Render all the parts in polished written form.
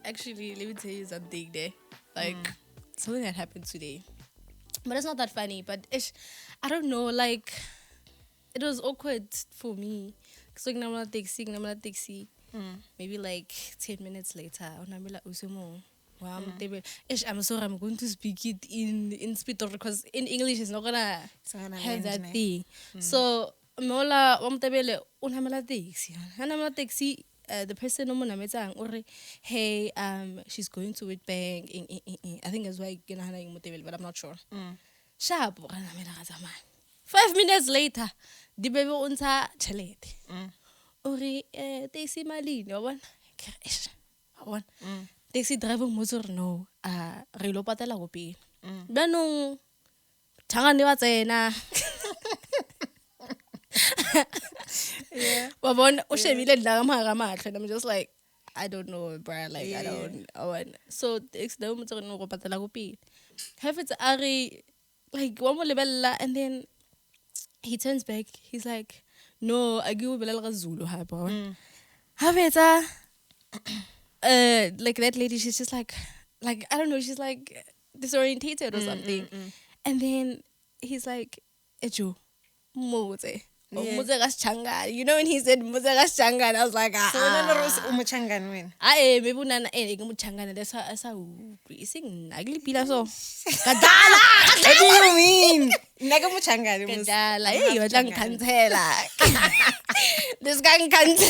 actually, let me tell you something there. Like, something that happened today. But it's not that funny. But I don't know, like, it was awkward for me. So, I'm not taxi. Maybe like 10 minutes later, I'm like, I'm sorry, I'm going to speak it in speed because in English it's not gonna have that thing. So, Mola, taxi. The person or hey, she's going to it bank. I think that's why but I'm not sure. Sharp, 5 minutes later, the baby unta chalete. Ori taxi malini, one. Taxi driver motor no, relo patela go pay. Banong tanga ni watsena. Yeah. But I'm just like, I don't know, bruh. Like, I don't. So, the motor no go patela go pay. Have it like one more level, and then he turns back. He's like, no, I give you Zulu, bro. Have it, like that lady, she's just like I don't know, she's like disorientated or something. And then he's like, Ejo, Moze. You know when he said Moze Changan, I was like, So Umuchangan win. maybe unana Muchangana, that's how we sing ugly pila so. Kadala! What do you mean? Nagamuchangan. Kadala, you don't cancela. This guy can't.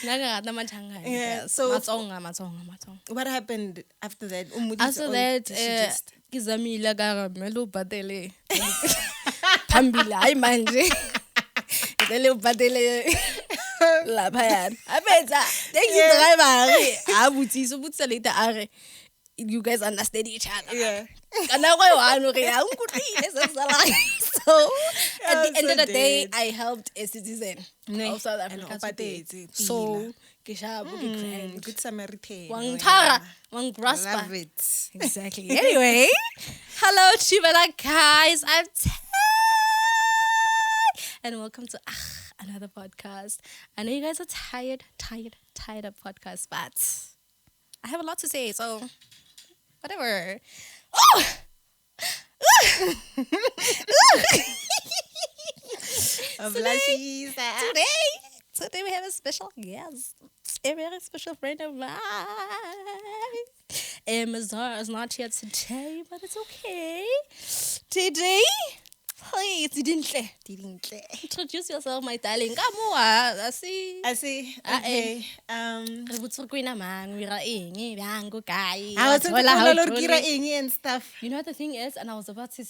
Yeah, so Matsonga. what happened after that? After that, Kizamila Garamelo Badele. Pambila, I manje. The little Badele. La Payan. I bet that. Thank you, driver. I would see so later. You guys understand each other. Yeah. And now so at the end of the day, I helped a citizen of South Africa. So, good Samaritan. Wang Tara, Wang Braspa. Love it. Exactly. Anyway, hello, Chibala guys. I'm and welcome to another podcast. I know you guys are tired of podcasts, but I have a lot to say, so whatever. Oh! Today we have a special guest, a very special friend of mine. Mazar is not here today, but it's okay. Today, please, didn't introduce yourself, my darling. Come on, I see. Okay. Re botse ko ina mang we ra eng bang go guy. And stuff. You know what the thing is, and I was about to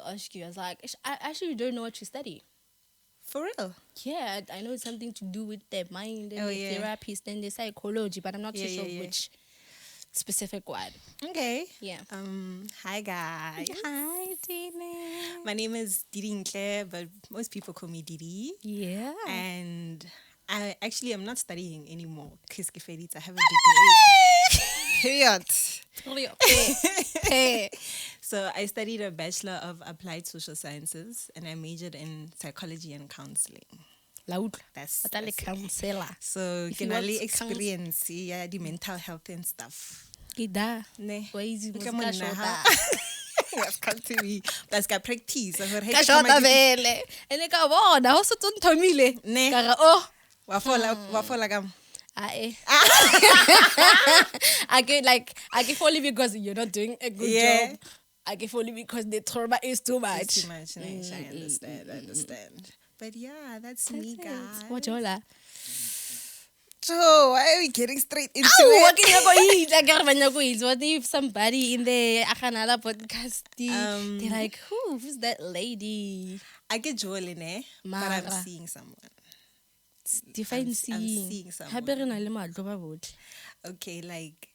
ask you, I was like, I actually don't know what you study. For real? Yeah, I know it's something to do with the mind and the therapist and the psychology, but I'm not too sure which specific one. Okay. Yeah. Hi guys. Hi, Dini. My name is Didi Claire, but most people call me Didi. Yeah. And I actually am not studying anymore because I have a degree. Period. So I studied a Bachelor of Applied Social Sciences and I majored in Psychology and Counseling. That's counselor. So can only experience the mental health and stuff. Kida. Ne. That's come to me. That's got practice. Ka shota vele. Ene ka bona ho se tsonthomile. Ne. Ka ra Wa fola kam. I can follow because you're not doing a good job. I can follow because the trauma is too much. It's too much. I understand. But yeah, that's me, guys. What y'all? So why are we getting straight into it? What if somebody in the Akanala podcast they're like, who's that lady? I get Joel but I'm seeing someone. Define seeing someone. Okay, like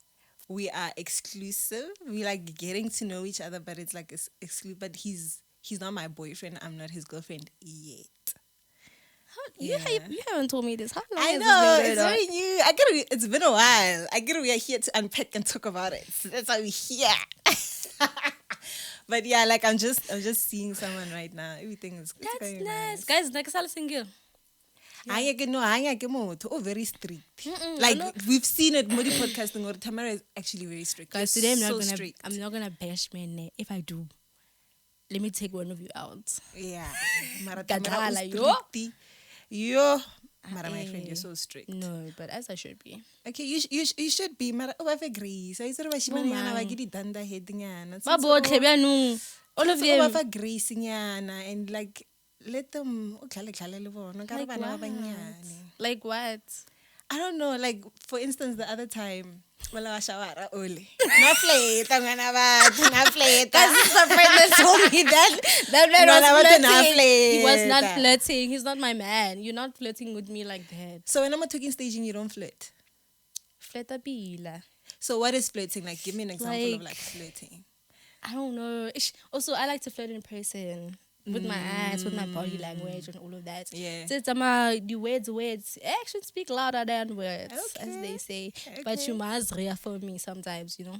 we are exclusive. We like getting to know each other, but it's like exclusive. But he's not my boyfriend. I'm not his girlfriend yet. You haven't told me this. How long? I know it's very new. It's been a while. We are here to unpack and talk about it. So that's why we're here. But yeah, like I'm just seeing someone right now. Everything is that's very nice. Nice. Guys, like single. Oh, very strict. Like we've seen it more podcasting or Tamara is actually very strict. Guys, You're today so strict. I'm not gonna bash men. If I do, let me take one of you out. Yeah. Mara Gadala, Tamara yo. stricty. Yo. Mara, my friend, you're so strict. No, but as I should be. Okay, you should be. Mara, oh, I've agreed. So I said, I get it done. All of them. Have grace and like let them Like what? I don't know, like for instance the other time wala wa shawara ole na fleta ngana batho na fleta That's a friend that told me that man was flirting. He was not flirting. He's not my man. You're not flirting with me like that. So when I'm at talking staging you don't flirt? Flirta bila. So what is flirting? Like give me an example of like flirting. I don't know. Also, I like to flirt in person with my eyes, with my body language, and all of that. Yeah. So it's the words. Actions speak louder than words, as they say. Okay. But you must reaffirm me sometimes, you know.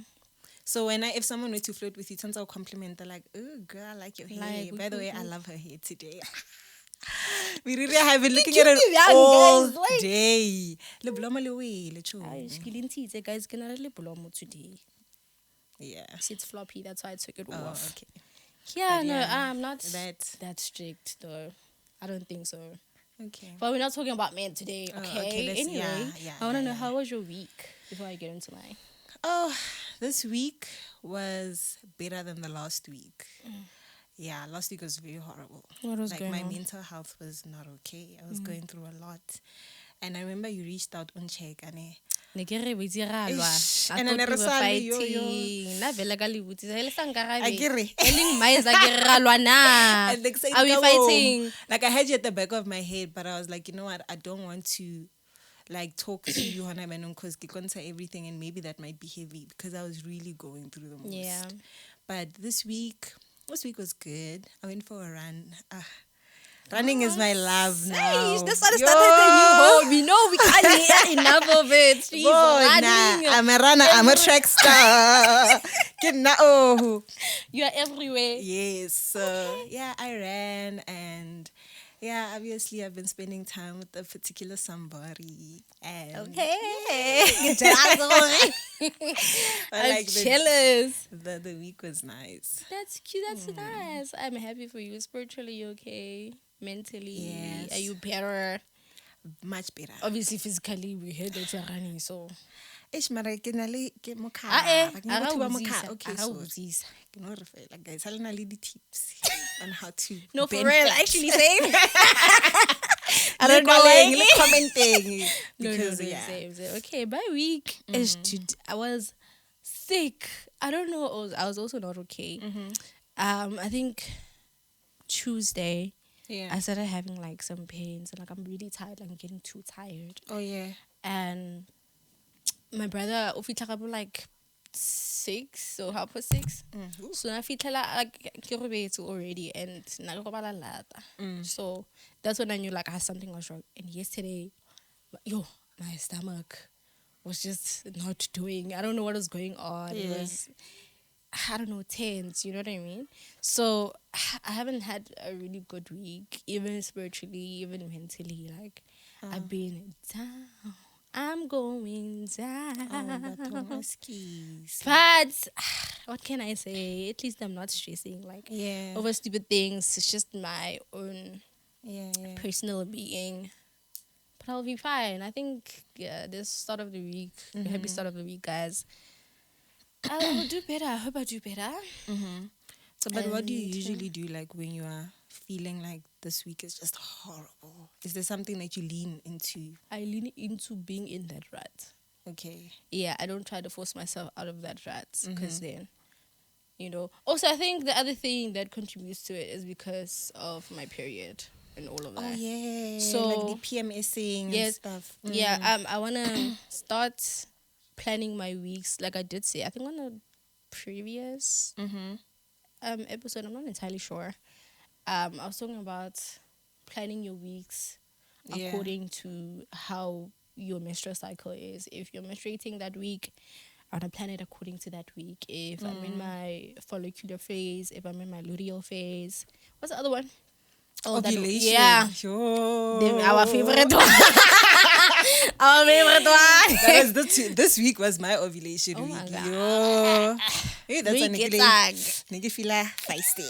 So if someone were to flirt with you, turns out compliment, they're like, "Oh, girl, I like your hair. By the way, I love her hair today." We really have been looking at it all day. Le blomo le wele, cho. Guys, can I blow today? Yeah. See, it's floppy. That's why I took it Oh, off. okay. Yeah, But no, yeah, I'm not that strict, though. I don't think so. Okay. But we're not talking about men today, okay? Okay, Anyway, yeah, I want to know, how was your week before I get into mine? Oh, this week was better than the last week. Yeah, last week was very horrible. What was going my on? mental health was not okay. I was going through a lot. And I remember you reached out on check and Ne ke re botse ra lwa. Ish, I and thought then we were resale, yo. fighting. Na vela ka le botsisa, ele sa nkarabe. Akere. Eleng maiza ke re ra lwa na. And excited Are we go fighting? home. Like I had you at the back of my head, but I was like, you know what? I don't want to like talk to you on because everything and maybe that might be heavy because I was really going through the most. Yeah. But this week was good. I went for a run. Running is my love now. This one started a new home. You know we can't hear enough of it. Jeez, running. I'm a runner. I'm a track star. You're everywhere. Yes. So yeah, I ran and yeah, obviously I've been spending time with a particular somebody. And Okay. I'm like jealous. the week was nice. That's cute. That's nice. I'm happy for you. Spiritually, you okay? Mentally, Yes. are you better? Much better. Obviously, physically, we heard that you're running, so. Ish mara ke na le ke mo car. Ah, Ke na batho ba mo car. Okay, Aga so utsisa. ke no re fela guys. Ha le na le di tips on how to No, for bend real. flat. Actually, same. I don't know le commenting because no, yeah. same. Okay, my week is I was sick. I don't know. I was also not okay. I think Tuesday. Yeah. I started having like some pains and like I'm really tired. I'm getting too tired. Oh yeah. And my brother ofitla like 6 or 6:30. So I feel like ke already and na go bala lata. So that's when I knew like something was wrong. And yesterday, my stomach was just not doing. I don't know what was going on. Yeah. It was, I don't know, tense, you know what I mean? So I haven't had a really good week, even spiritually, even mentally. Like, I've been down. I'm going down. But what can I say? At least I'm not stressing like over stupid things. It's just my own personal being. But I'll be fine. I think this start of the week, happy start of the week, guys. I will do better. I hope I do better. So, but what do you usually do like when you are feeling like this week is just horrible? Is there something that you lean into? I lean into being in that rut. Okay. Yeah, I don't try to force myself out of that rut because then, Also, I think the other thing that contributes to it is because of my period and all of that. Oh, yeah. So, like the PMSing and stuff. Yeah, I want to start planning my weeks, like I did say, I think on the previous episode, I'm not entirely sure. I was talking about planning your weeks according to how your menstrual cycle is. If you're menstruating that week, I want to plan it according to that week. If I'm in my follicular phase, if I'm in my luteal phase, what's the other one? Oh, that- Ovulation. yeah. Yo. Our favorite one. Our favorite one. That was this week was my ovulation Oh week. my God. Yo. Maybe that's a Week nigga it's nigga feel feisty.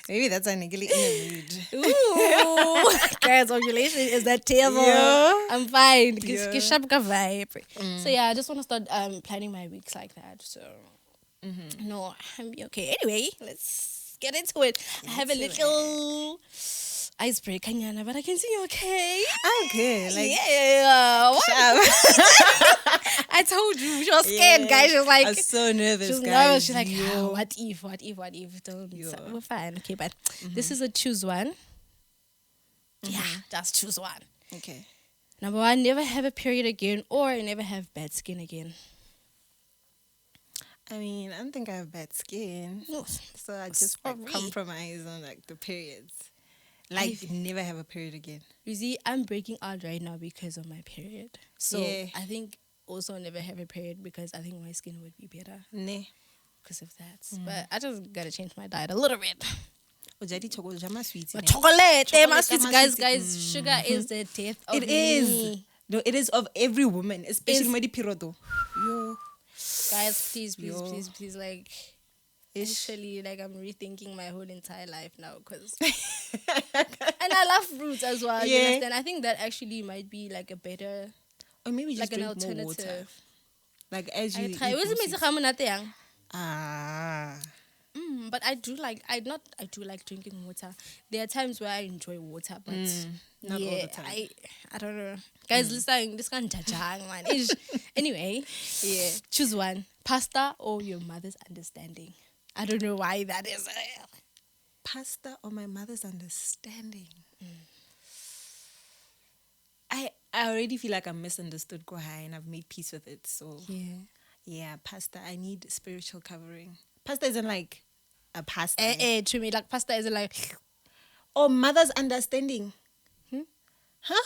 Maybe that's a nigga in the mood. Ooh. Guys, ovulation is that terrible. Yeah. I'm fine. Yeah. Vibe. So yeah, I just want to start planning my weeks like that. So no, I'm okay. Anyway, let's get into it. I have a little icebreaker, Nyana, but I can see you okay. I'm good. Like, yeah. What? I told you. She was scared, guys. She was like, I was so nervous, she was guys. nervous. She's like, Yo. what if? Don't. Yo. So we're fine. Okay, but this is a choose one. Yeah, just choose one. Okay. Number one, never have a period again, or never have bad skin again. I mean, I don't think I have bad skin. No. So I just like, Sorry. compromise on like the periods. Like never have a period again. You see, I'm breaking out right now because of my period. So Yeah. I think also never have a period because I think my skin would be better Ne. because of that. But I just gotta change my diet a little bit. Ojadi chocolate, jama sweets. But ne? chocolate, my Chocolate, sweets, my guys, sugar is the death of It is. me. No, it is of every woman, especially Is- my pirodo. Yo. Guys, please, Yo. like, actually, like, I'm rethinking my whole entire life now, because, and I love fruits as well. You Yeah. understand? I think that actually might be like a better, Or maybe just like an drink more water. alternative. Like as you I eat try. more sweets. But Ah. I do like drinking water. There are times where I enjoy water, but not all the time. I don't know. Guys, listen, this can't jajang, man. Anyway, yeah, choose one: pasta or your mother's understanding. I don't know why that is. Pasta or my mother's understanding. I already feel like I'm misunderstood Kohai, and I've made peace with it. So yeah, pasta. I need spiritual covering. Pasta isn't like a pasta. To me, like pasta is like. Or mother's understanding. Huh?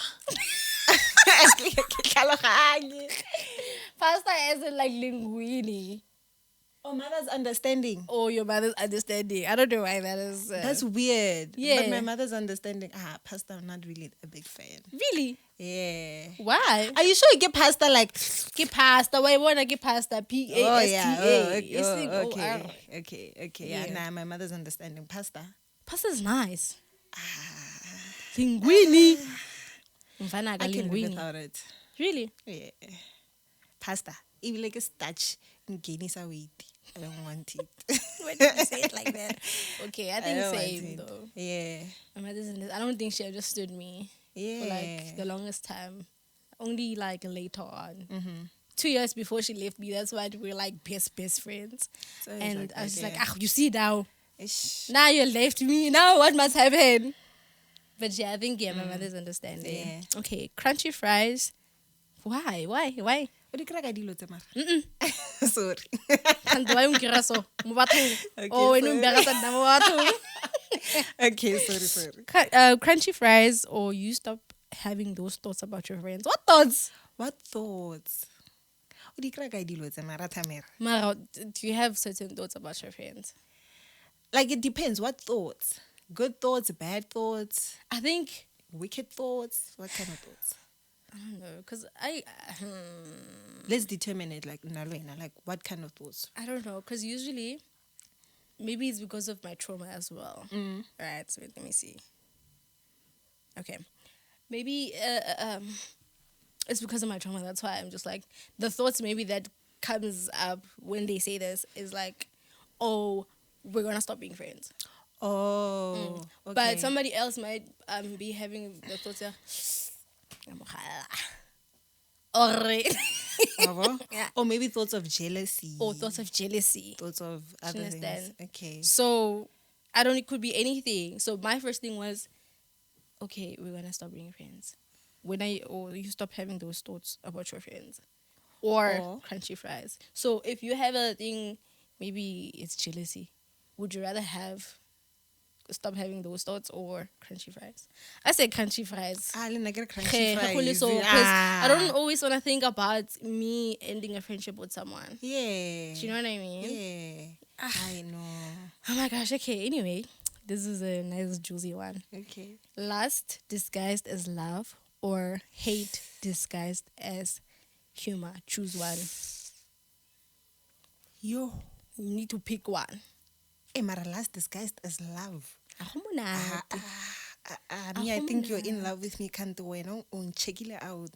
Pasta isn't like linguine. Or mother's understanding. Or your mother's understanding. I don't know why that is. That's weird. Yeah. But my mother's understanding. Pasta, I'm not really a big fan. Really? Yeah. Why? Are you sure you get pasta like... Get pasta. Why wanna get pasta? P-A-S-T-A. Oh, yeah. S-C-O-R. Okay. Yeah. Yeah, nah, my mother's understanding. Pasta. Pasta's nice. Linguine. I can live without it. Really? Yeah. Pasta. Even like a starch. Gain weight. I don't want it. Why did you say it like that? Okay, I think don't want same it. though. Yeah. My mother's in this. I don't think she understood me Yeah. for like the longest time. Only like later on. 2 years before she left me, that's why we were like best friends. So it's And like I was that, just yeah. like, you see now. Ish. Now you left me. Now what must happen? But yeah, I think my mother's understanding. Yeah. Okay, crunchy fries. Why? What do you crack? I deal with them. Sorry. Kanti why ungira so? Mo bathong. Okay, Oh, wena sorry. umbeka sa mo bathong. Okay, sorry. Crunchy fries, or you stop having those thoughts about your friends. What thoughts? What thoughts? What do you crack? I deal with them. Mara, do you have certain thoughts about your friends? Like, it depends. What thoughts? Good thoughts, bad thoughts, I think, wicked thoughts? What kind of thoughts? I don't know, because Let's determine it. Like, Nalwena, like, what kind of thoughts? I don't know, because usually, maybe it's because of my trauma as well. Right, so let me see. Okay. Maybe it's because of my trauma. That's why I'm just like, the thoughts maybe that comes up when they say this is like, oh, we're going to stop being friends. Oh, okay. But somebody else might be having the thoughts of, yeah. Or maybe thoughts of jealousy. Or thoughts of jealousy. Thoughts of other things. Understand? Okay. So, I don't, it could be anything. So, my first thing was, okay, we're going to stop being friends. Or you stop having those thoughts about your friends. Or crunchy fries. So, if you have a thing, maybe it's jealousy. Would you rather stop having those thoughts or crunchy fries? I say crunchy fries. I get crunchy Okay, fries. so, 'cause I don't always want to think about me ending a friendship with someone. Yeah. Do you know what I mean? Yeah. I know. Oh my gosh, okay, anyway. This is a nice juicy one. Okay. Lust disguised as love or hate disguised as humor. Choose one. Yo. You need to pick one. Mara last disguised as love. Ako muna. Me, I think you're in love with me. Can't wait. Check it out.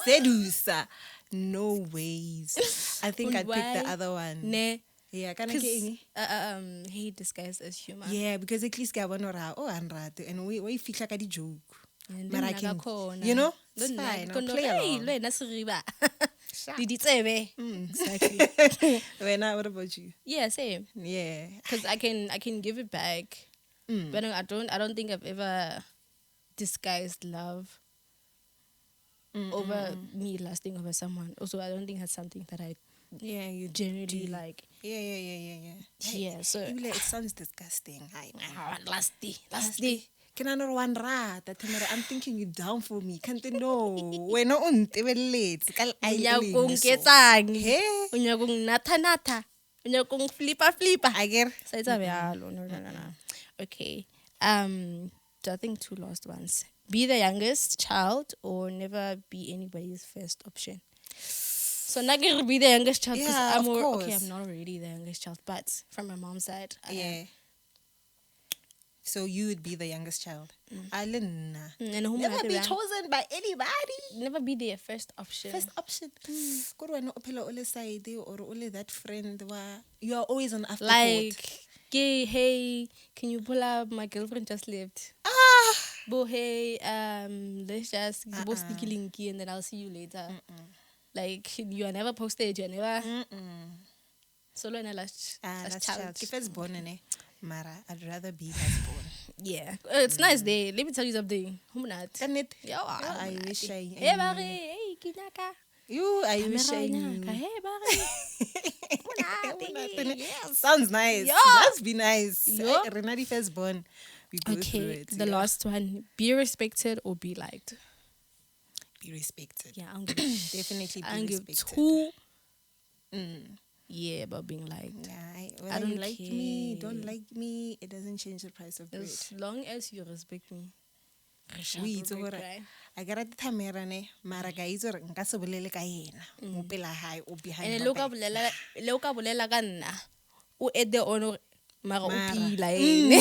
Seducer. No ways. I think I'd pick the other one. Ne. Yeah, can I get hate disguised as humor. Yeah, because at least get one or and we feel like a joke. And But I then can, you know, it's Don't fine. like- I'll play along. Hey, nasiriba. Exactly. Exactly. What about you? Yeah, same. Yeah. Because I can give it back, but I don't think I've ever disguised love over me lusting over someone. Also, I don't think that's something that I Yeah, you generally do. like. Yeah. Yeah, so It sounds disgusting. Hi, lusty. Can I know one rat? I'm thinking you down for me. Can't you know? When on late. Unyakong ketsang. Hey. Unyakong nata. Unyakong flipa. I get. So it's a no. Okay. So I think two last ones. Be the youngest child or never be anybody's first option. So not gonna be the youngest child because Yeah, of okay, course. I'm not already the youngest child, but from my mom's side, I am. Yeah. So you would be the youngest child. Alina. And who Never might be be chosen by anybody. never be their first option. First option. Go to ole side or ole that friend. You are always an afterthought. Like, hey, can you pull up? My girlfriend just left. Bo, hey, let's just go sneaky linky and then I'll see you later. Like, you are never posted, you are never. Solo in a last child. If it's born in it, Mara, I'd rather be last born. Yeah, it's nice day. Let me tell you something. Can it? Yeah, I wish I Hey, Barry, hey, Kinaka. I wish I knew. Hey, Barry. Yes. Sounds nice. Yeah. Must be nice. Yeah. Renati first born. We go through Okay, it. the last one. Be respected or be liked. Be respected. Yeah, I'm good. Definitely I be give respected. two. Yeah, about being liked. Yeah, I don't you like me, care. don't like me, it doesn't change the price of bread. As long as you respect me. We itse gore a ke rate thamera ne mara ka itse gore nka se bolele ka yena mo pela hae o behind And my le back. o ka bolela ka nna o ede ono mara o Mara. pila ene.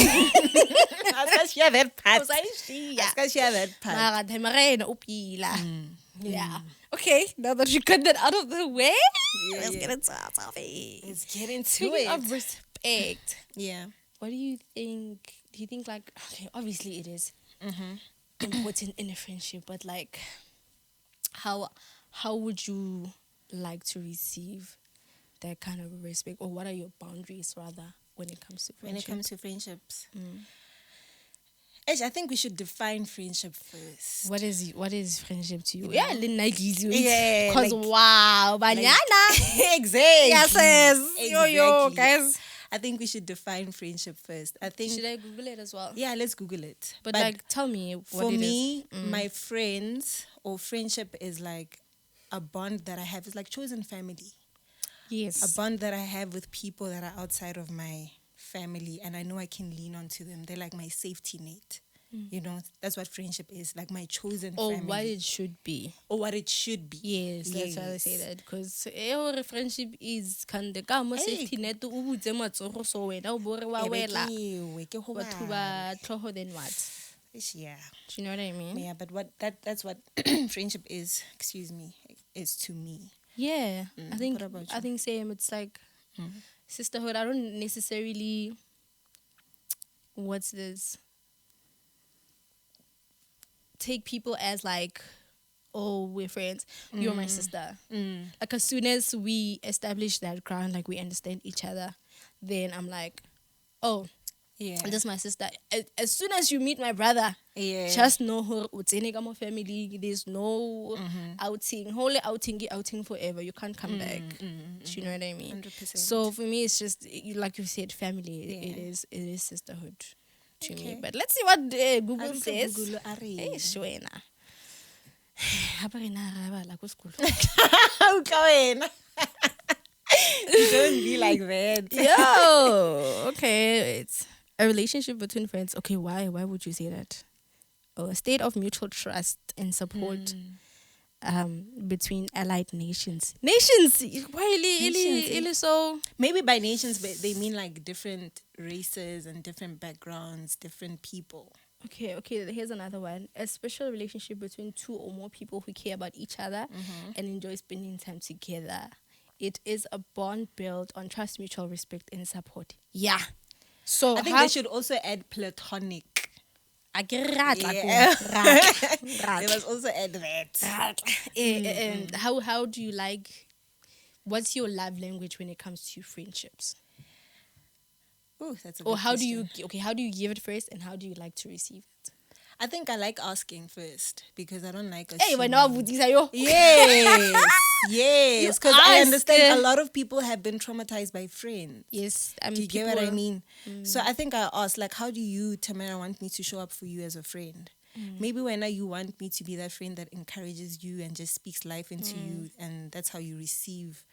I can't share that part. O sa e I can't share that part. mara themara ena o pila. Yeah. Okay, now that you got that out of the way, let's yeah. get into our topic. Let's get into Speaking it. of respect, Yeah. what do you think? Do you think like okay, obviously it is important in a friendship, but like how would you like to receive that kind of respect, or what are your boundaries rather when it comes to friendship? When it comes to friendships. I think we should define friendship first. What is friendship to you? Yeah, Yeah, because like- wow, banyana. Exactly. Yes, yo, Exactly. guys. I think we should define friendship first. I think Should I Google it as well? yeah, let's Google it. But like, tell me what for it is. me, my friends or friendship is like a bond that I have. It's like chosen family. Yes. A bond that I have with people that are outside of my family, and I know I can lean onto them. They're like my safety net. You know, that's what friendship is, like my chosen or family. what it should be. Or what it should be. Yes, that's why I say that. Because our friendship is kind of kamo safety net o butse matsogo so wena o bore wa wela. Batho ba tlhogo then what? Yeah. Do you know what I mean? Yeah, but that's what friendship is, is to me. Yeah. I think What about I you? think same. It's like sisterhood. I don't necessarily what's this? Take people as like, oh, we're friends. You're my sister. Like as soon as we establish that ground, like we understand each other, then I'm like, oh, Yeah. this is my sister. As soon as you meet my brother, Yeah. just know her. Utsene family. There's no outing. Whole outing forever. You can't come back. Do you know what I mean? 100%. So for me, it's just like you said, family. Yeah. It is sisterhood to me. Okay. But let's see what Google Aruka says. Google a reng. Hey, shwena. Hapa re na ra bala ko sekolo. Utlwa wena. Don't be like that. Yo, okay. A relationship between friends. Okay, why? Why would you say that? Oh, a state of mutual trust and support between allied nations. Nations. Why Nations, so? maybe by nations, but they mean like different races and different backgrounds, different people. Okay. Here's another one. A special relationship between two or more people who care about each other and enjoy spending time together. It is a bond built on trust, mutual respect, and support. Yeah. So I think they should also add platonic. Yeah. They must also add that. And how do you like? What's your love language when it comes to friendships? Oh, that's a good Or how question. how do you give it first, and how do you like to receive it? I think I like asking first because I don't like Hey, assuming. Yes, Yes, because I understand a lot of people have been traumatized by friends. yes. I mean, Do you get what I mean? So I think I asked, like, how do you, Tamara, want me to show up for you as a friend? Maybe when you want me to be that friend that encourages you and just speaks life into you, and that's how you receive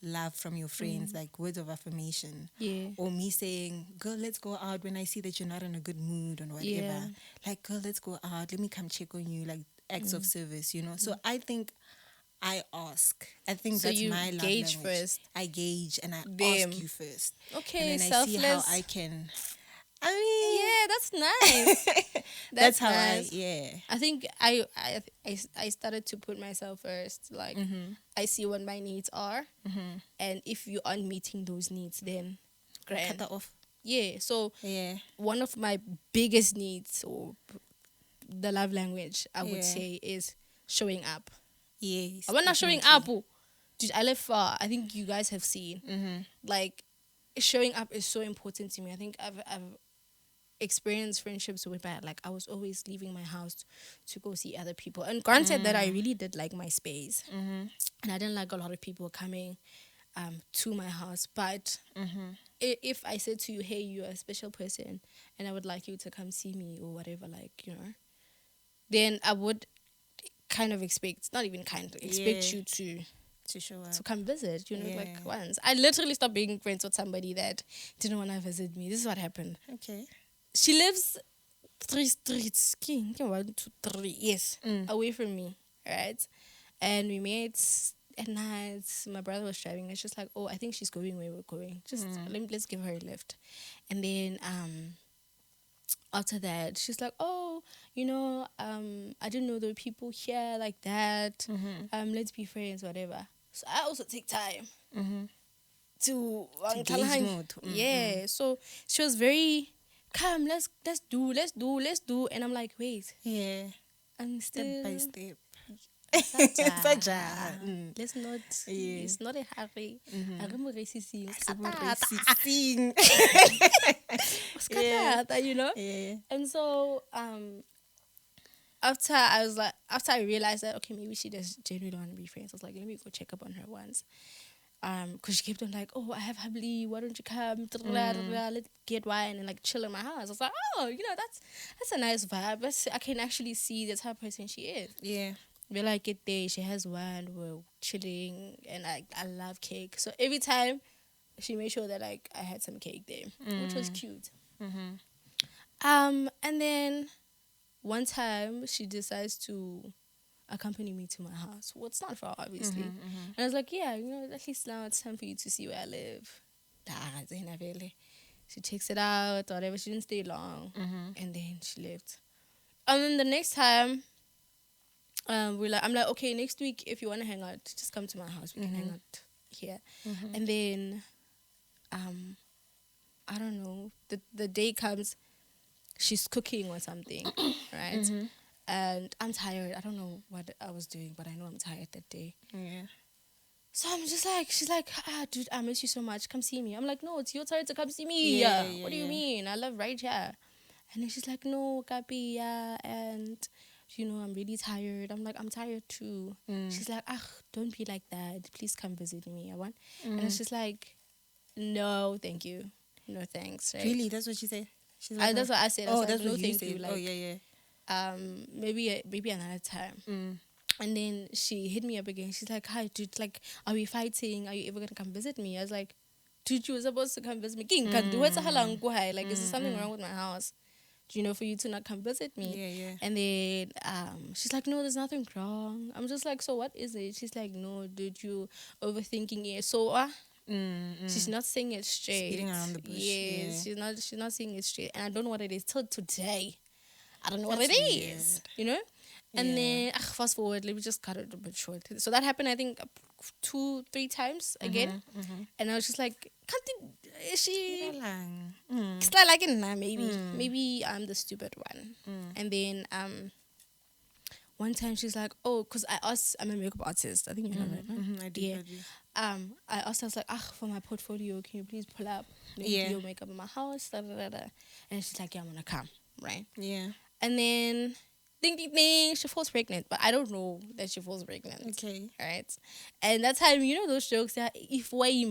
love from your friends, like words of affirmation. Yeah. Or me saying, girl, let's go out when I see that you're not in a good mood or whatever. Yeah. Like, girl, let's go out. Let me come check on you. Like acts of service, you know? So I think I ask. I think So that's you my love gauge language. first. I gauge and I Damn. ask you first. Okay, And then I see how selfless. I can. I mean, Yeah, that's nice. that's how nice. I I think I started to put myself first. Like I see what my needs are, and if you aren't meeting those needs, then cut grand. that off. Yeah. So Yeah. one of my biggest needs, or the love language, I Yeah. would say, is showing up. Yes. I'm not showing up. definitely. Dude, I live far. I think you guys have seen. Like, showing up is so important to me. I think I've experienced friendships where like I was always leaving my house to go see other people. And granted that I really did like my space, and I didn't like a lot of people coming to my house. But if I said to you, hey, you're a special person, and I would like you to come see me or whatever, like, you know, then I would kind of expect Yeah. you to To show up. come visit, you know, Yeah. like once. I literally stopped being friends with somebody that didn't want to visit me. This is what happened. Okay. She lives 3 streets, 1, 2, 3, yes, away from me, right? And we met at night. My brother was driving. It's just like, oh, I think she's going where we're going. Just let's give her a lift. And then after that, she's like, oh, you know, I didn't know there were people here like that. Let's be friends, whatever. So I also take time to gauge mood. yeah. So she was very, come, let's do, and I'm like, wait, Yeah. I'm still Step by step. Saja. Saja. Let's not. Yeah. It's not a hurry. I re mo resising. Racing. Skatata, you know. Yeah. And so after I realized that, okay, maybe she does genuinely want to be friends, I was like, let me go check up on her once. Because she kept on like, oh, I have Habli, why don't you come? Let's get wine and like chill in my house. I was like, oh, you know, that's a nice vibe. I can actually see the type of person she is. Yeah. We like it there. She has wine. We're chilling, and I love cake. So every time, she made sure that like I had some cake there, which was cute. And then one time she decides to accompany me to my house. Well, it's not far, obviously. And I was like, yeah, you know, at least now it's time for you to see where I live. She checks it out, whatever. She didn't stay long, and then she left. And then the next time, I'm like, okay, next week if you want to hang out, just come to my house. We can hang out here. And then, I don't know. The day comes, she's cooking or something, right? And I'm tired. I don't know what I was doing, but I know I'm tired that day. Yeah. So I'm just like, she's like, dude, I miss you so much. Come see me. I'm like, no, it's your turn to come see me. Yeah, What do you mean? I live right here. And then she's like, no, Kapi, and you know, I'm really tired. I'm like, I'm tired too. She's like, don't be like that. Please come visit me. I want. And it's just like, no, thank you. No thanks. Right? Really? That's what she said? She's like, that's what I said. I was like, that's no, what you thank said. you. Like, yeah. Maybe another time. And then she hit me up again. She's like, hi, dude, like, are we fighting? Are you ever gonna come visit me? I was like, dude, you were supposed to come visit me. King, can do it. Like, is there something wrong with my house? Do you know, for you to not come visit me? Yeah. And then she's like, no, there's nothing wrong. I'm just like, so what is it? She's like, no, dude, you overthinking it. So she's not saying it straight. Beating around the bush. Yes, Yeah. she's not saying it straight. And I don't know what it is till today. I don't know what That's it is. weird. You know? And then fast forward, let me just cut it a bit short. So that happened, I think, 2-3 times again. And I was just like, is she like it? Nah, maybe I'm the stupid one. And then one time she's like, oh, because I asked, I'm a makeup artist, I think you know that, right? I do. Yeah. I asked her, I was like, for my portfolio, can you please pull up your makeup in my house? Da, da, da, da. And she's like, yeah, I'm gonna come, right? Yeah. And then ding ding ding, she falls pregnant, but I don't know that she falls pregnant. Okay. Right? And that time, you know those jokes that if We've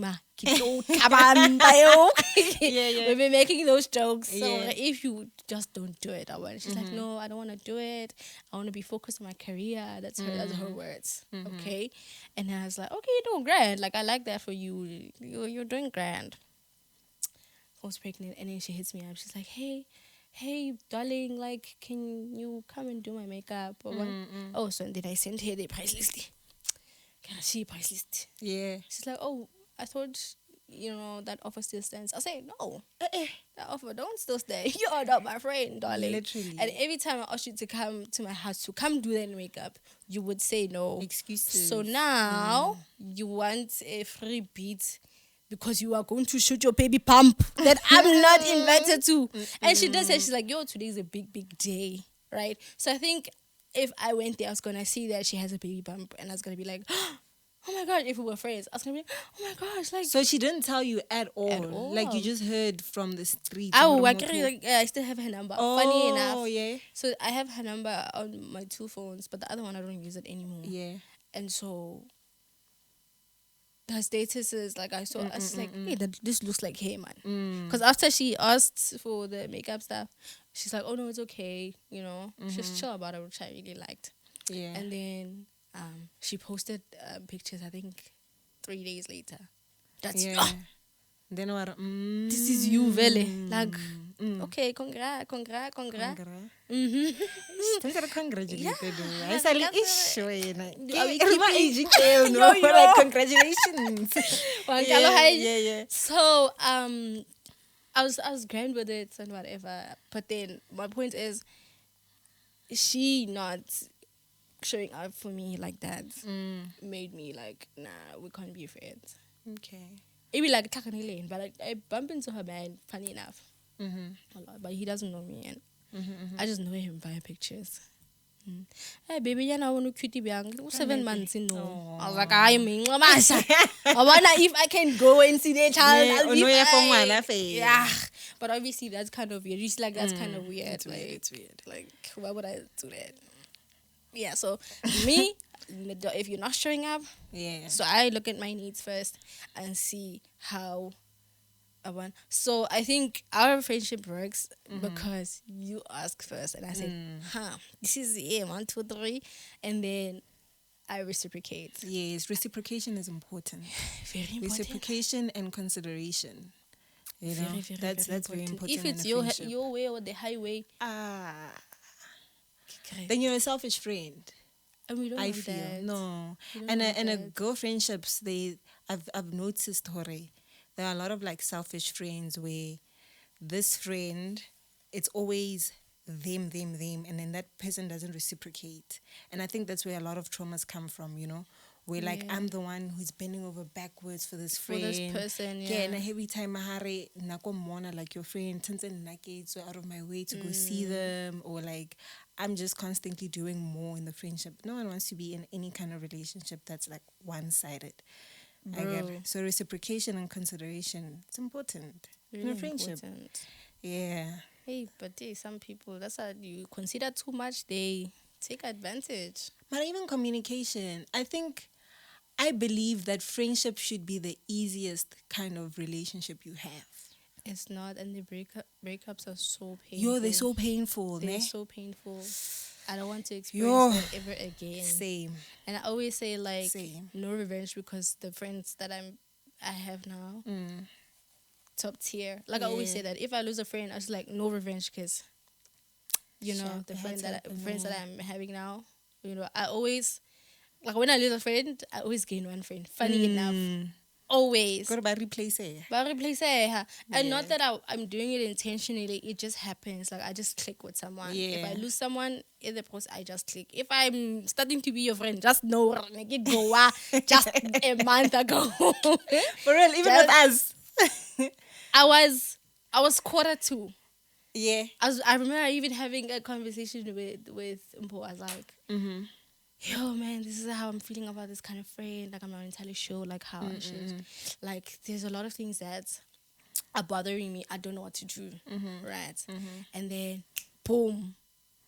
been making those jokes. So if you just don't do it, she's like, no, I don't want to do it. I want to be focused on my career. That's her words. Okay. And then I was like, okay, you're doing grand. Like, I like that for you. You're doing grand. I was pregnant, and then she hits me up. She's like, hey, darling, like, can you come and do my makeup? Or what? Oh, so then I sent her the price list. Can I see your price list? Yeah. She's like, oh, I thought, that offer still stands. I say, no, that offer don't still stand. You're not my friend, darling. Literally. And every time I ask you to come to my house to come do that makeup, you would say no. Excuses. So now you want a free beat because you are going to shoot your baby pump that I'm not invited to. And she does say, she's like, yo, today's a big, big day, right? So I think if I went there, I was going to see that she has a baby bump, and I was going to be like, oh my God, if we were friends, I was going to be like, oh my gosh. Like, so she didn't tell you at all? Like, you just heard from the street? I still have her number. Funny enough. Oh, yeah. So I have her number on my 2 phones, but the other one, I don't use it anymore. Yeah. And so her status is like, I was like, hey, this looks like hair, man. Because after she asked for the makeup stuff, she's like, oh no, it's okay, she's chill about it, which I really liked. Yeah. And then she posted pictures, I think 3 days later. That's then what? This is you, Vele. Like, okay, congrats. Congratulations. Yeah. So I was grand with it and whatever. But then my point is, she not showing up for me like that made me like, nah, we can't be friends. Okay. It be like but I bump into her man, funny enough. A lot, but he doesn't know me, and I just know him via pictures. Hey baby, I want to cutie biang 7 months in no. I was like, I mean, I wonder if I can go and see their child. I'll be fine. Yeah, but obviously that's kind of weird. Just like that's kind of weird. It's weird. Like, why would I do that? Yeah, so me, if you're not showing up, so I look at my needs first and see how I want. So I think our friendship works because you ask first, and I say, this is 1, 2, 3, and then I reciprocate. Yes, reciprocation is important. Very important. Reciprocation and consideration. That's very important. If it's your way or the highway, then you're a selfish friend. And we don't I want feel that. no, and a girl friendships. I've noticed, Hore, there are a lot of like selfish friends where this friend, it's always them, and then that person doesn't reciprocate, and I think that's where a lot of traumas come from. Where like I'm the one who's bending over backwards for this friend. For this person, and every time I like your friend turns in so out of my way to go see them, or like I'm just constantly doing more in the friendship. No one wants to be in any kind of relationship that's like one-sided. So reciprocation and consideration, it's important really in a friendship. Important. Yeah. Hey, but some people, that's how you consider too much, they take advantage. But even communication, I believe that friendship should be the easiest kind of relationship you have. It's not, and the breakups are so painful. They're so painful. They're so painful. I don't want to experience that ever again. Same. And I always say, like, Same. no revenge, because the friends that I have now, top tier. Like I always say that if I lose a friend, I was like, no revenge, because you know the friends that I'm having now. You know, I always like when I lose a friend, I always gain one friend. Funny enough, always. Go to replace it. And not that I'm doing it intentionally. It just happens. Like I just click with someone. Yeah. If I lose someone in the process, I just click. If I'm starting to be your friend, just know make it go just a month ago. For real, even with us. I was quarter two. Yeah. I remember even having a conversation with Mpo. I was like, yo, man, this is how I'm feeling about this kind of friend. Like, I'm not entirely sure, like, how I should. Like, there's a lot of things that are bothering me. I don't know what to do, right? And then, boom.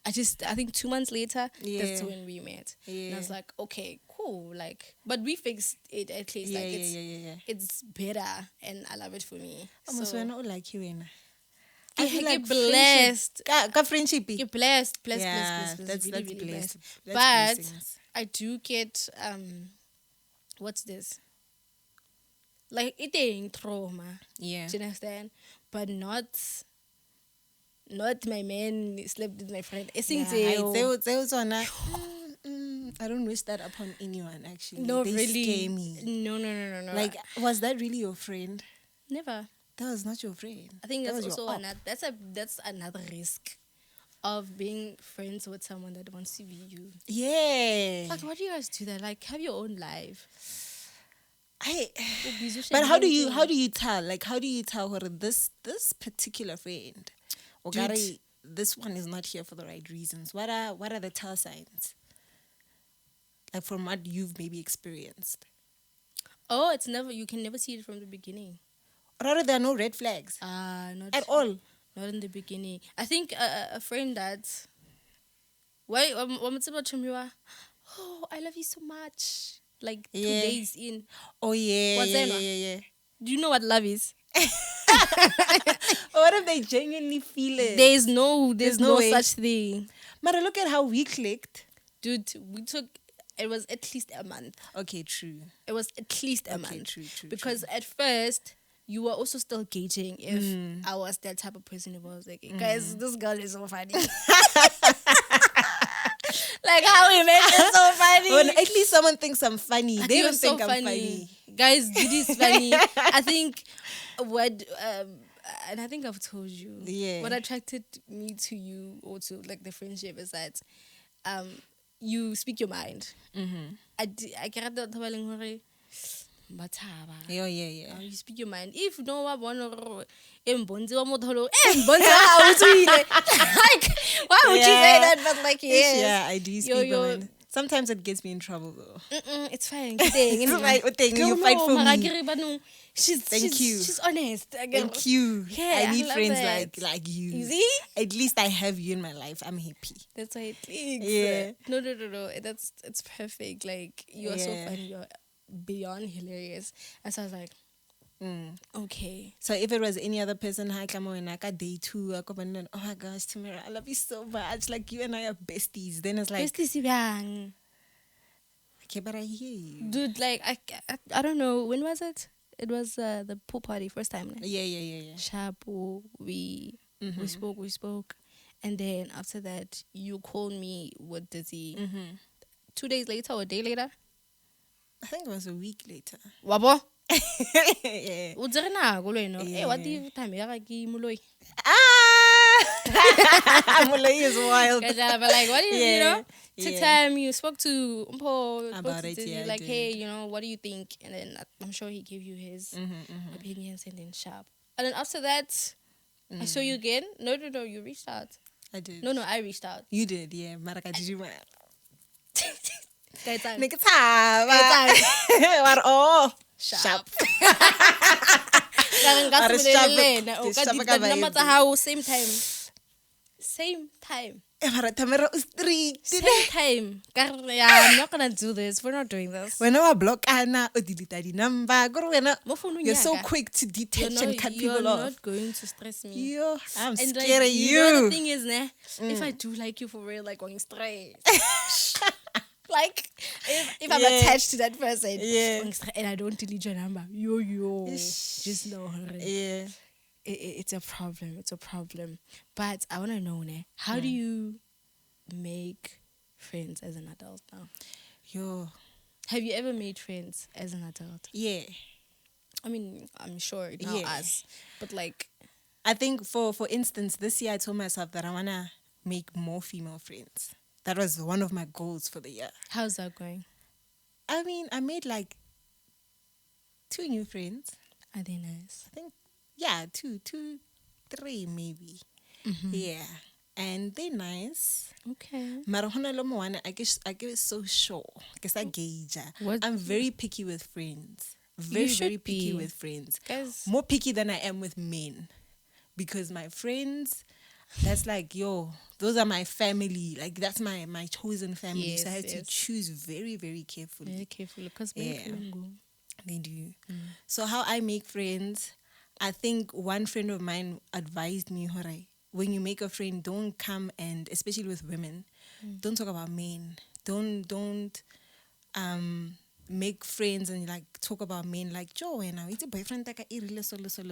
I think 2 months later, that's when we met. And I was like, okay, cool. Like, but we fixed it at least. It's better, and I love it for me. Almost so, we're not like you, Ena. I feel like blessed. Friendship. You're blessed. That's really blessed. But blessings. I do get what's this? Like eating trauma. Yeah. Do you understand? But not my man slept with my friend. I don't wish that upon anyone, actually. No, they really. Scare me. No. Like, was that really your friend? Never. That was not your friend. I think that's was also that's another risk of being friends with someone that wants to be you. Yeah. Like, why do you guys do that? Like, have your own life. But how do you tell? Like, how do you tell whether this particular friend, or this one is not here for the right reasons? What are the tell signs? Like, from what you've maybe experienced. Oh, you can never see it from the beginning. Rather, there are no red flags. Not at all. Not in the beginning. I think a friend that, why, oh, I love you so much. Like 2 days in. Oh yeah. What's that? Yeah. Do you know what love is? What if they genuinely feel it? There's no way. such thing. But look at how we clicked. Dude, it was at least a month. Okay, true. It was at least a month. True. Because at first, you were also still gauging if I was that type of person who was like, guys, this girl is so funny. Like how we made it so funny. When at least someone thinks I'm funny. They don't think I'm funny. Guys, it is funny. I think and I think I've told you. Yeah. What attracted me to you, or to like the friendship, is that you speak your mind. I can't tell you. Yeah. You speak your mind. If no one like, why would you say that? But like, yes. Yeah, I do speak my mind. Sometimes it gets me in trouble though. It's fine. You fight for me. Thank you. She's honest. Thank you. Yeah, I need friends that. like you. You see? At least I have you in my life. I'm happy. That's why it clicks. Yeah. No. It's perfect. Like, you are so funny. You're beyond hilarious. And so I was like, okay. So if it was any other person, hi, come on, like a day two, oh my gosh, Tamara, I love you so much. Like, you and I are besties. Then it's like, besties bang. Okay, but I hear you. Dude, like, I don't know. When was it? It was the pool party, first time. Right? Yeah. Shabu, we spoke. And then after that, you called me with Dizzy. 2 days later or a day later? I think it was a week later. Wabo? Yeah. What do you time? Muloi. Muloi is wild. But like, what do you took time, you spoke to Umpo about it, like, hey, what do you think? And then I'm sure he gave you his opinions, and then sharp. And then after that, I saw you again. No, you reached out. I did. No, I reached out. You did, yeah. Maraka, did you? Nigga time. What all? Sharp. No matter how, same time. Same time. I'm not gonna do this. We're not doing this. When I block Anna or delete the number, you're so quick to detach and cut people off. You're not going to stress me. Yo, I'm and scared of you. The thing is, if I do like you for real, like going straight. Like, if I'm attached to that person, Yeah. and I don't delete your number, just know her. Yeah. It's a problem. It's a problem. But I want to know, how do you make friends as an adult now? Yo. Have you ever made friends as an adult? Yeah. I mean, I'm sure now us, but like, I think for instance, this year I told myself that I wanna make more female friends. That was one of my goals for the year. how's that going? I mean, I made like 2 new friends. Are they nice? I think, yeah, 2, 3 maybe. Mm-hmm. Yeah, and they're nice. Okay. Mara hona le mo wana, I get so sure. I guess I gauge. What- I'm very picky with friends. You Very, should very picky be. with friends. Guys, More picky than I am with men. Because my friends, that's like, yo, those are my family. Like, that's my chosen family. So I have to Yes. choose very, very carefully. very careful because Yeah. They do. So how I make friends, I think one friend of mine advised me, Horai, when you make a friend, don't come and, especially with women, don't talk about men. Don't make friends and like talk about men like Joe now it's a boyfriend like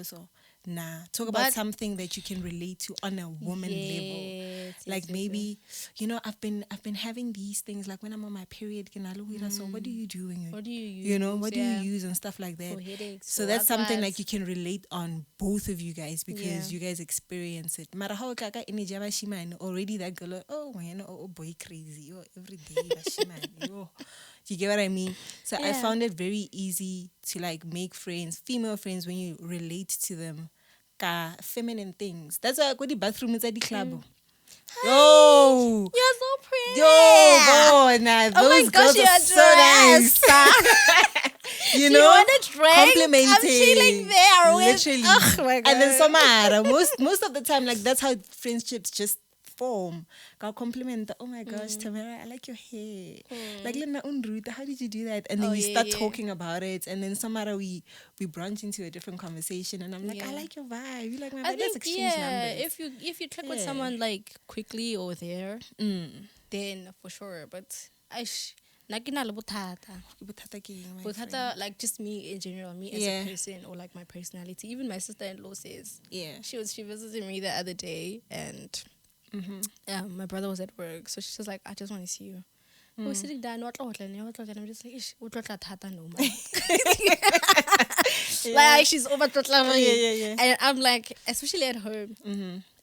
so. Nah, talk about But- something that you can relate to on a woman level. Like maybe, you know, I've been having these things like when I'm on my period, so what do you do when you What do you use? you know, what do you use and stuff like that? For headaches, So for that's something arthritis. like you can relate on both of you guys because Yeah. you guys experience it. Mara how kaka ini jaba shimane already that girl oh man oh boy crazy oh every day bashimane oh. You get what I mean? So I Yeah. found it very easy to like make friends, female friends when you relate to them. Ka feminine things. That's why I go to the bathroom inside the club. Yo! You're so pretty. Yo, boy, nah, Oh my those gosh, girls are so nice. You know, want a drink? complimenting. I'm chilling there with- literally. Oh my And then God. Samara, most of the time, like that's how friendships just form. Got compliment. Oh my gosh, Tamara, I like your hair. Like Lena Unruta, how did you do that? And then Oh, we yeah, start yeah. talking about it, and then Samara we branch into a different conversation, and I'm like, I Yeah. like your vibe. You like my vibe. I Let's think exchange numbers. if you click with Yeah. someone like quickly or there, then for sure. But nakina le bothata. Bothata ke eng, my friend? Bothata, like just me in general, me as Yeah. a person or like my personality. Even my sister-in-law says Yeah. she visited me the other day and my brother was at work, so she was like, I just want to see you. We're sitting down, and I'm just like, ish, no man. Like she's over Yeah. and I'm like, especially at home,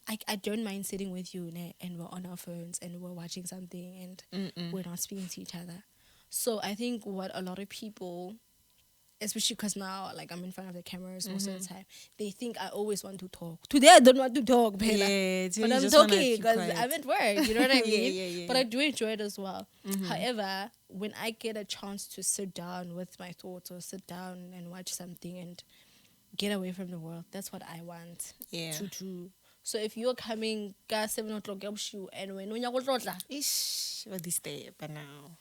I don't mind sitting with you and we're on our phones and we're watching something and we're not speaking to each other. So I think what a lot of people, especially because now like I'm in front of the cameras most of the time, they think I always want to talk. Today I don't want to talk, Bella. Yeah, today But you I'm just wanna talking keep because quiet. I'm at work, you know what I mean? Yeah. But I do enjoy it as well. However, when I get a chance to sit down with my thoughts or sit down and watch something and get away from the world, that's what I want Yeah. to do. So if you're coming ka 7 o'clock and when you go to Ish, what this day, but now.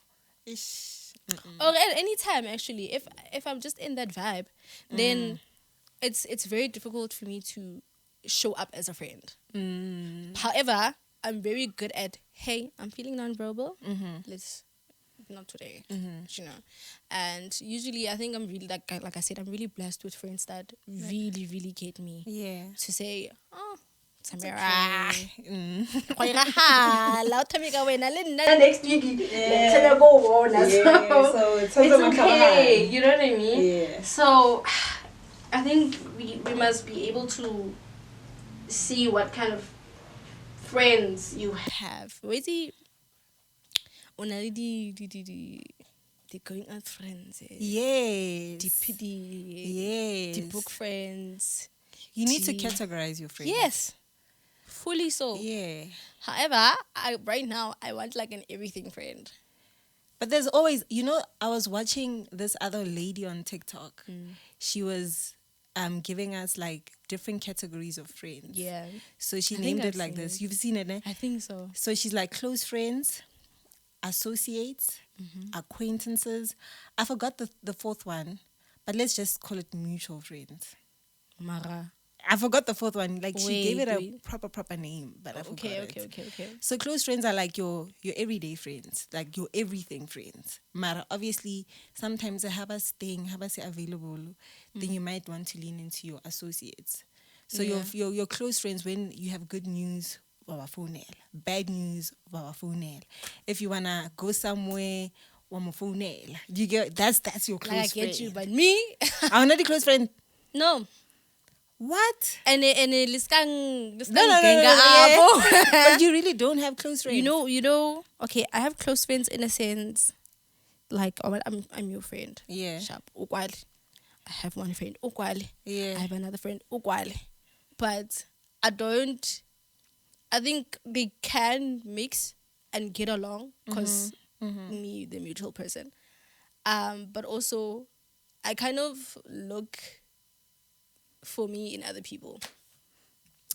Ish. or at any time actually, if I'm just in that vibe, then it's very difficult for me to show up as a friend. However, I'm very good at, hey, I'm feeling non-verbal. Let's not today, you know. And usually, I think I'm really like I said, I'm really blessed with friends that really, really get me Yeah. to say, oh, Tamara. Next week, let's go on. So It's okay. You know what I mean? Yeah. So, I think we must be able to see what kind of friends you have. Wait, the going out friends. Yes. The book friends. You need to categorize your friends. Yes, fully so. Yeah. However, right now I want like an everything friend. But there's always, you know, I was watching this other lady on TikTok. She was giving us like different categories of friends. Yeah, So she I think named it I've like seen this. it. You've seen it, eh? I think so. So she's like close friends, associates, acquaintances. I forgot the fourth one, but let's just call it mutual friends. Mara. I forgot the fourth one. Like she gave it a Wait. proper name, but I forgot Okay. So close friends are like your everyday friends, like your everything friends. But obviously, sometimes they have us available. Then you might want to lean into your associates. So your close friends, when you have good news, our phone, bad news, our phone. If you wanna go somewhere, our phone. You get that's your close Like I friend. get you, but me, I'm not a close friend. no. What? And liskang No, genga yeah. apho. But you really don't have close friends. You know. Okay, I have close friends in a sense. Like, I'm your friend. Yeah. Sharp. Ukwali. I have one friend. Ukwali. Yeah. I have another friend. Ukwali. But I think they can mix and get along because me, the mutual person. But also, I kind of look for me in other people.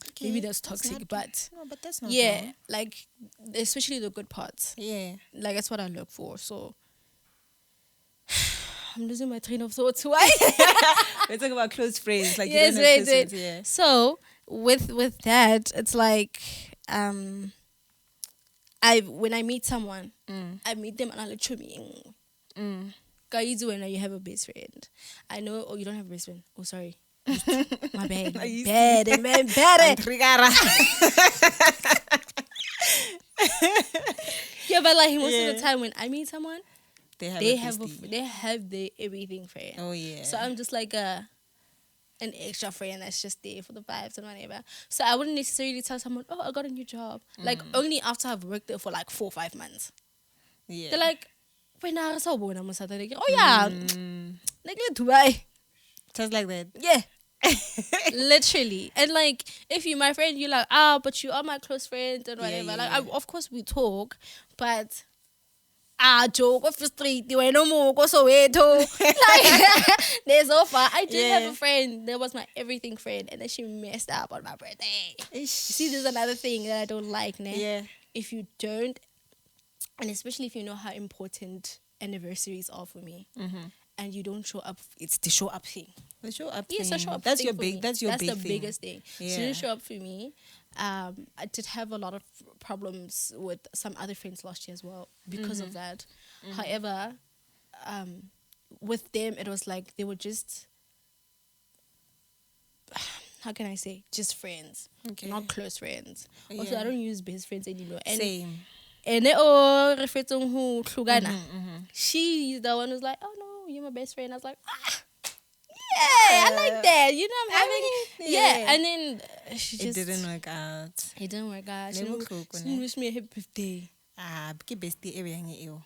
Okay, Maybe that's toxic, but no, but that's not yeah, wrong. like especially the good parts. Yeah. Like that's what I look for. So I'm losing my train of thought. Why? We're talking about close friends. Like Yes, you don't have wait. close friends. Yeah. So with that, it's like when I meet someone, I meet them and I let you Guys, when you have a best friend, I know. Oh, you don't have a best friend. Oh, sorry. My bad. Bad. Yeah, but like most of the time when I meet someone, they have their everything friend. Oh yeah. So I'm just like an extra friend that's just there for the vibes and whatever. So I wouldn't necessarily tell someone, oh, I got a new job. Like only after I've worked there for like 4 or 5 months. Yeah. They're like, when I saw one, I'm like, oh yeah, like Dubai. Just like that. Yeah. Literally. And like if you're my friend, you're like, but you are my close friend and whatever. Yeah. Of course we talk, but joke of the street, you no more go so like there's so far. I did have a friend that was my everything friend, and then she messed up on my birthday. You see, there's another thing that I don't like, né? Yeah. If you don't, and especially if you know how important anniversaries are for me, and you don't show up, it's the show up thing. The show up Yes, thing. show up. That's thing your for big. me. That's the thing. biggest thing. Yeah. She didn't show up for me. I did have a lot of problems with some other friends last year as well because of that. However, with them it was like they were just, how can I say, just friends, not close friends. Also, I don't use best friends anymore. And same. And she's the one who's like, oh no, you're my best friend. I was like, yeah, I like that. You know, I'm having and then she just It didn't work out. It didn't work out. She Never didn't wish me a happy birthday. Because bestie area nge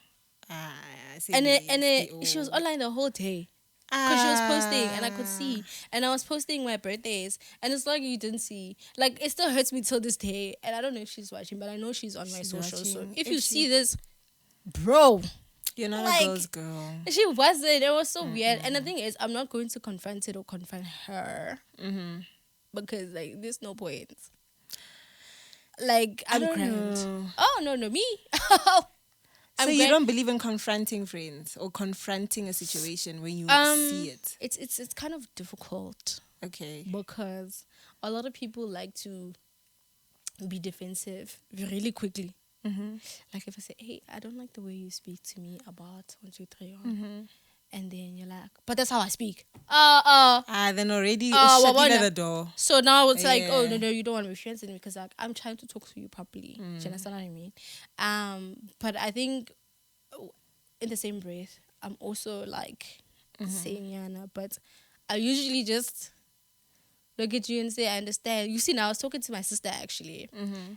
And then she was online the whole day. Because she was posting and I could see. And I was posting my birthdays. And it's like you didn't see. Like, it still hurts me till this day. And I don't know if she's watching, but I know she's on my socials. So if you see this, bro, you're not like, a girl's girl. She wasn't. It was so weird. And the thing is, I'm not going to confront it or confront her. Because, like, there's no point. Like, I'm cramped. Oh, no, me. So you don't believe in confronting friends or confronting a situation when you see it? It's kind of difficult. Okay. Because a lot of people like to be defensive really quickly. Like if I say, hey, I don't like the way you speak to me about 1, 2, 3, and then you're like, but that's how I speak. Then already shutting at the door. So now it's like, oh no, you don't want to be friends with me because like I'm trying to talk to you properly. Do you understand what I mean? But I think in the same breath, I'm also like saying Yana, but I usually just look at you and say, I understand. You see, now I was talking to my sister actually,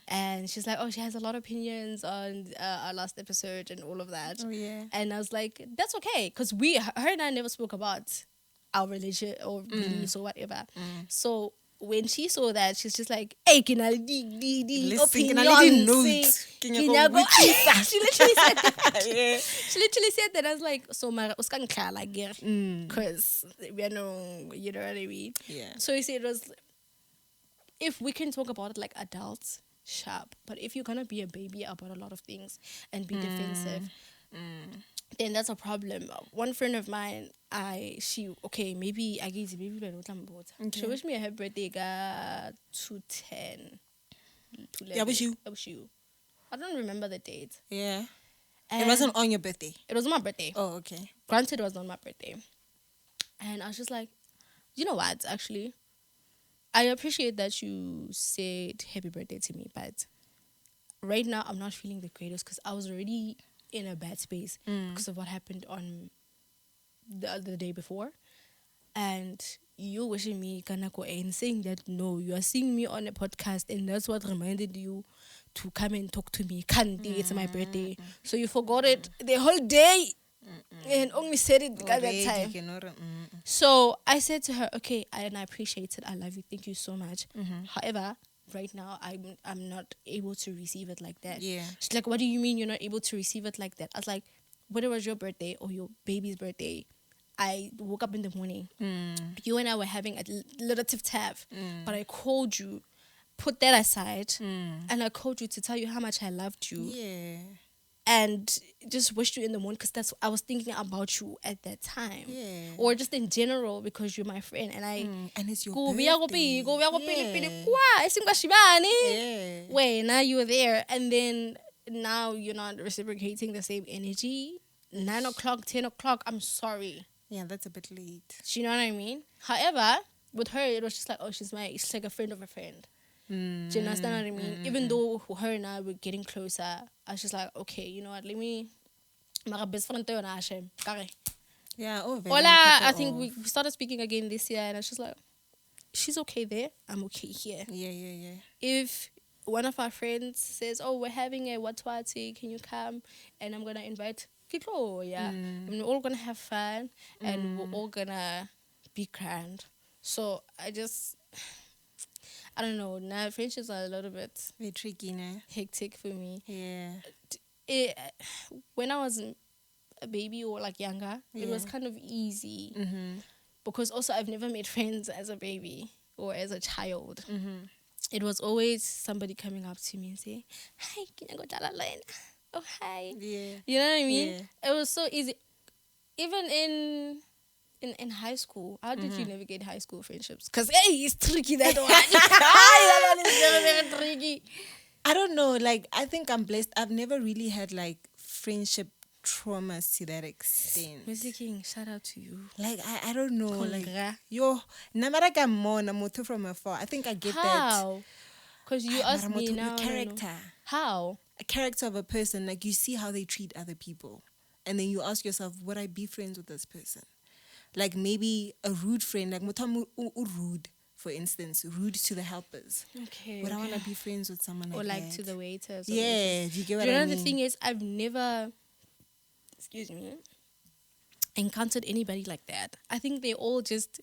and she's like, oh, she has a lot of opinions on our last episode and all of that. Oh, yeah. And I was like, that's okay, because her and I never spoke about our religion or beliefs or whatever. So when she saw that, she's just like, hey, can I opinions? She literally said that. She literally said that. I was like, so my like, because you know what I mean. Yeah. So you see, it was, if we can talk about it like adults, sharp. But if you're gonna be a baby about a lot of things and be defensive, then that's a problem. One friend of mine, maybe I guess maybe she wished me a happy birthday 210. Yeah, wish you. I don't remember the date. Yeah. And it wasn't on your birthday. It was my birthday. Oh, okay. Granted, it was on my birthday. And I was just like, you know what, actually? I appreciate that you said happy birthday to me, but right now I'm not feeling the greatest because I was already in a bad space because of what happened on the day before. And you wishing me kanako and saying that no, you are seeing me on a podcast and that's what reminded you to come and talk to me. It's my birthday. So you forgot it the whole day and only said it at that time. So I said to her, okay, and I appreciate it. I love you. Thank you so much. However, right now I'm not able to receive it like that. Yeah. She's like, what do you mean you're not able to receive it like that? I was like, whether it was your birthday or your baby's birthday, I woke up in the morning. You and I were having a little tiff-taff, but I called you, put that aside, and I called you to tell you how much I loved you. Yeah. And just wished you in the morning because I was thinking about you at that time. Yeah. Or just in general because you're my friend and I and it's your birthday. Yeah. Wait, now you were there and then now you're not reciprocating the same energy. 9 o'clock, 10 o'clock, I'm sorry. Yeah, that's a bit late. Do you know what I mean? However, with her it was just like, oh, she's like a friend of a friend. Do you understand what I mean? Even though her and I were getting closer, I was just like, okay, you know what, let me my best friend to Hashem. Yeah, I think we started speaking again this year and I was just like, she's okay there, I'm okay here. Yeah. If one of our friends says, oh, we're having a watwati, can you come? And I'm gonna invite Kiko, and we're all gonna have fun and we're all gonna be grand. So I don't know. Now friendships are a little bit very tricky, né? Hectic for me. Yeah. When I was a baby or like younger, it was kind of easy because also I've never made friends as a baby or as a child. It was always somebody coming up to me and saying, "Hi, can I go to La Lane? Oh, hi." Yeah. You know what I mean? Yeah. It was so easy. Even in high school, how did you navigate high school friendships? Because, hey, it's tricky, that one. That one is very, very tricky. I don't know. Like, I think I'm blessed. I've never really had, like, friendship traumas to that extent. Mr. King, shout out to you. Like, I don't know. Congra. Like, namaraka moto from afar. I think I get that. How? Because you asked me now. Character. How? A character of a person. Like, you see how they treat other people. And then you ask yourself, would I be friends with this person? Like maybe a rude friend, like Motamu rude, for instance, rude to the helpers. Okay. Would I want to be friends with someone like that? Or like to the waiters. Yeah, do you get what I mean? You know, the thing is, I've never, encountered anybody like that. I think they're all just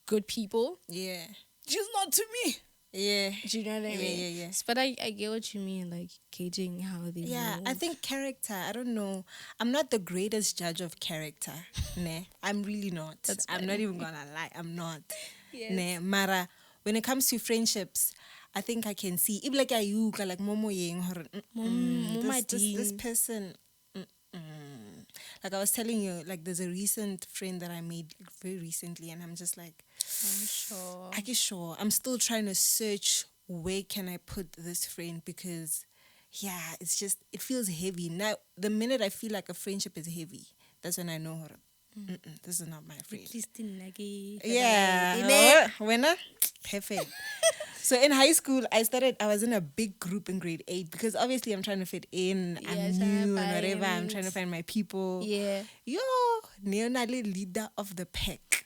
good people. Yeah. Just not to me. Yeah. Do you know what I mean? Yeah. But I get what you mean, like gauging how they move. I think character, I don't know. I'm not the greatest judge of character. Nah, I'm really not. I'm not even gonna lie. I'm not. Yes. Nah, Mara, when it comes to friendships, I think I can see. If like Ayuka, like Momo Yeng, this person. Like I was telling you, like there's a recent friend that I made very recently, and I'm just like, I'm sure. I'm still trying to search where can I put this friend because, it's just it feels heavy now. The minute I feel like a friendship is heavy, that's when I know her. This is not my friend. Yeah, winner, perfect. So in high school, I was in a big group in grade 8 because obviously I'm trying to fit in. I'm new and whatever. I'm trying to find my people. Yeah. Yo, neonali leader of the pack.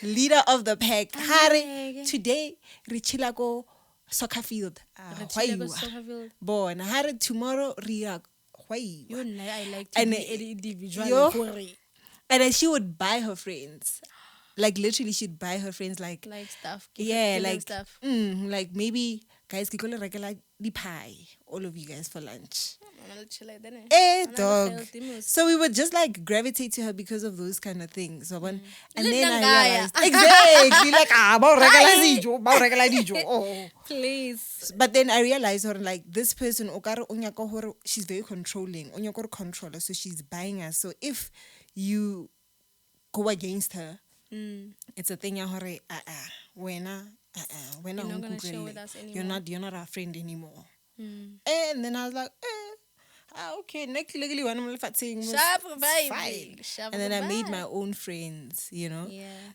Leader of the pack. Hari, today, Richilako soccer field. Born. Hari, tomorrow, Ria. I like to be an individual. And then she would buy her friends. Like literally she'd buy her friends like stuff. Like stuff. Like maybe guys kiko le rekela di pie all of you guys for lunch. Dog. So we would just like gravitate to her because of those kind of things. So and then I realized exactly like please. But then I realized her like this person she's very controlling. Controller, so she's buying us. So if you go against her, it's a thing when you're not gonna share with us anymore. You're not our friend anymore. And then I was like, okay, next legally one of fine. And then I made my own friends, Yeah.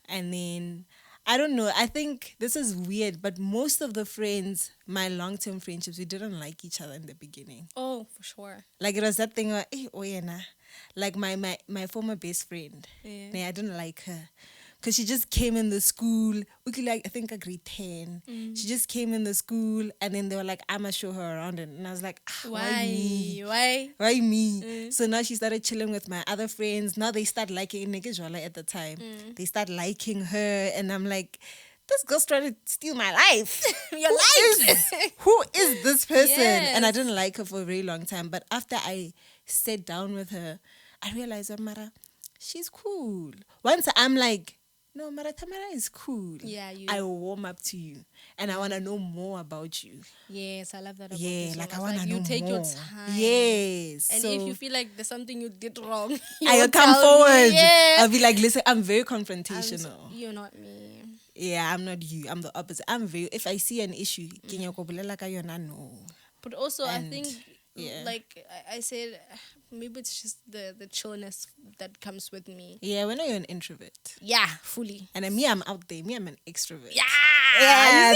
And then I don't know, I think this is weird, but most of the friends, my long-term friendships, we didn't like each other in the beginning. Oh, for sure. Like it was that thing where, like my former best friend, I didn't like her. Because she just came in the school, I think a grade 10. She just came in the school and then they were like, I'm going to show her around. And I was like, why me? Why me? So now she started chilling with my other friends. Now they start liking Negejwala at the time. They start liking her. And I'm like, this girl's trying to steal my life. Who is this person? Yes. And I didn't like her for a very long time. But after I sat down with her, I realized, Mara, she's cool. Once I'm like, no, Mara Tamara is cool. Yeah, I will warm up to you. And I want to know more about you. Yes, I love that about you. So I want to know more. You take your time. Yes. And if you feel like there's something you did wrong, I'll come forward. Yeah. I'll be like, listen, I'm very confrontational. You're not me. Yeah, I'm not you. I'm the opposite. If I see an issue, no. But also, I think, like I said, maybe it's just the chillness that comes with me. Yeah, when you're an introvert. Yeah, fully. And then I'm out there. I'm an extrovert. Yeah,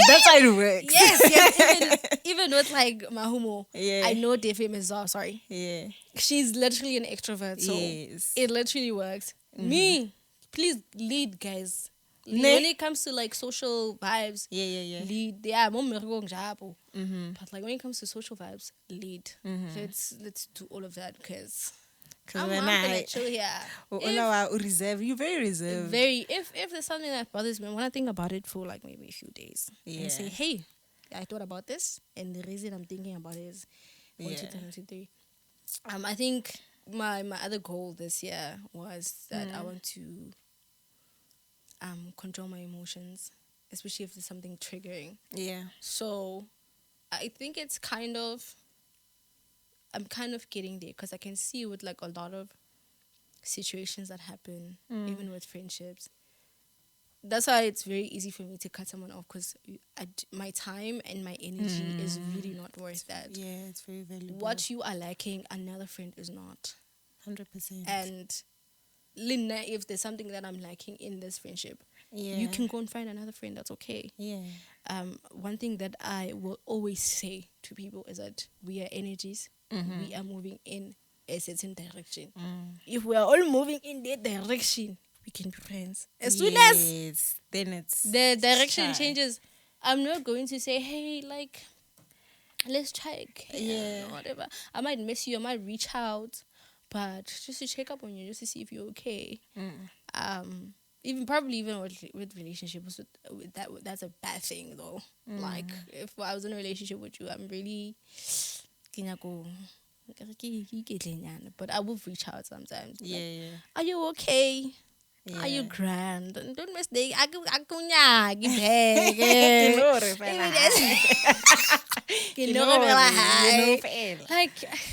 that's how it works. Yes. Even with like Mahumo, I know Defim is sorry. Yeah. She's literally an extrovert, so it literally works. Me, please lead, guys. When it comes to like social vibes, lead. Yeah, but like when it comes to social vibes, lead. Let's do all of that because I'm gonna chill here. You're very reserved. Very. If there's something that bothers me, I want to think about it for like maybe a few days and say, hey, I thought about this, and the reason I'm thinking about it is 1, 2, 3. I think my other goal this year was that I want to control my emotions, especially if there's something triggering. Yeah. So I think it's I'm kind of getting there because I can see with like a lot of situations that happen, even with friendships. That's why it's very easy for me to cut someone off because my time and my energy is really not worth that. Yeah, it's very valuable. What you are lacking, another friend is not. 100%. And Linda, if there's something that I'm lacking in this friendship, you can go and find another friend. That's okay. Yeah. One thing that I will always say to people is that we are energies. We are moving in a certain direction. If we are all moving in that direction, we can be friends. As soon as then it's the direction changes, I'm not going to say, hey, like, let's try again or whatever. I might miss you. I might reach out. But just to check up on you, just to see if you're okay. Even with relationships, that's a bad thing though. Like if I was in a relationship with you, I'm really but I will reach out sometimes. Like, are you okay? Are you grand? Don't mistake. Like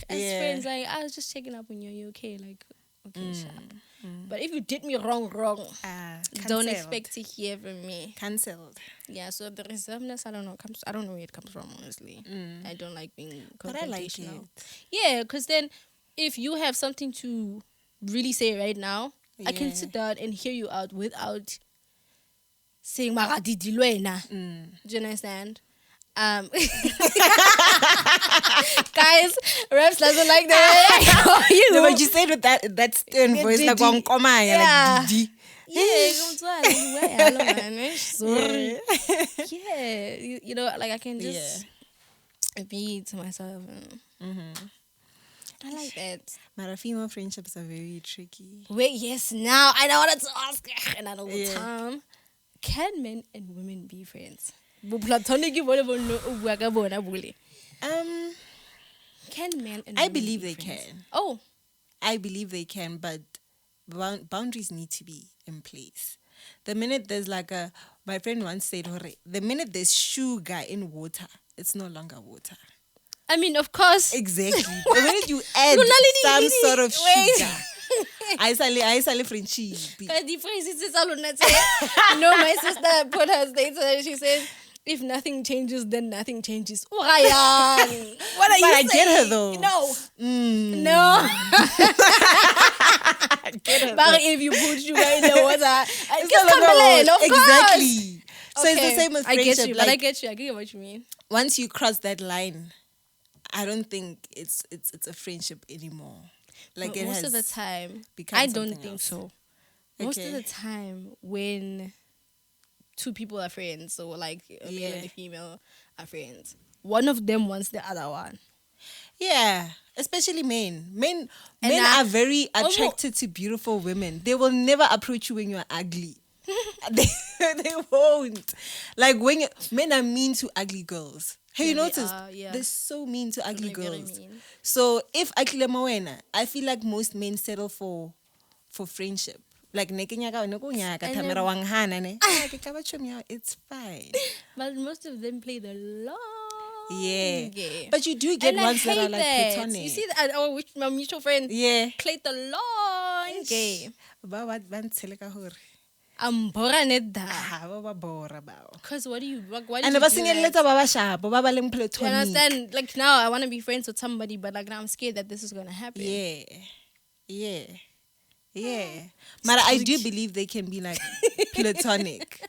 as friends, like I was just checking up on you. Are you okay? Like okay, sharp. But if you did me wrong, don't expect to hear from me. Cancelled. Yeah. So the reservedness, I don't know where it comes from. Honestly, I don't like being confrontational. But I like it. Yeah, because then if you have something to really say right now, I can sit down and hear you out without saying "Magadidilwena." Do you understand? Guys, Raps doesn't like that. No, but you said with that stern voice, like like Didi. Sorry. Yeah, you know, like I can just be to myself. I like that. But female friendships are very tricky. Wait, yes, now I know what to ask. And all the time. Can men and women be friends? Can men and I women believe be they friends? can. Oh, I believe they can, but boundaries need to be in place. The minute there's like my friend once said, "Hore, the minute there's sugar in water, it's no longer water." I mean, of course. Exactly. The minute you add some sort of sugar, I sale Frenchy. The phrase is no, my sister put her status. She says, "If nothing changes, then nothing changes." Oh, Ryan, what are you I saying? get her though. No, No. I get her. But if you put sugar in the water, It's not of course. exactly. So Okay, it's the same with I friendship. get you, like, but I get you. I get what you mean. once you cross that line, I don't think it's a friendship anymore. Like But it most has of the time, become I don't something think else. so. Most of Okay. the time, when two people are friends, so like a male and a female are friends, one of them wants the other one. Yeah, especially men. Men And are very attracted to beautiful women. They will never approach you when you're ugly. they won't. Like men are mean to ugly girls. Have you Yeah, they noticed? are, yeah. They're so mean to ugly They're very girls. mean. So if ugly mawena, I feel like most men settle for friendship. Like it's fine. But most of them play the long Yeah. game. But you do get And ones I that are hate like that. platonic. You see that my mutual friend Yeah. played the long game. I'm bored at that. Because what do you why And did ba you do senyeletsa that? ba ba sharp, ba ba leng You platonic. understand? Like now I want to be friends with somebody, but like now I'm scared that this is gonna happen. Yeah. But I do believe they can be like platonic.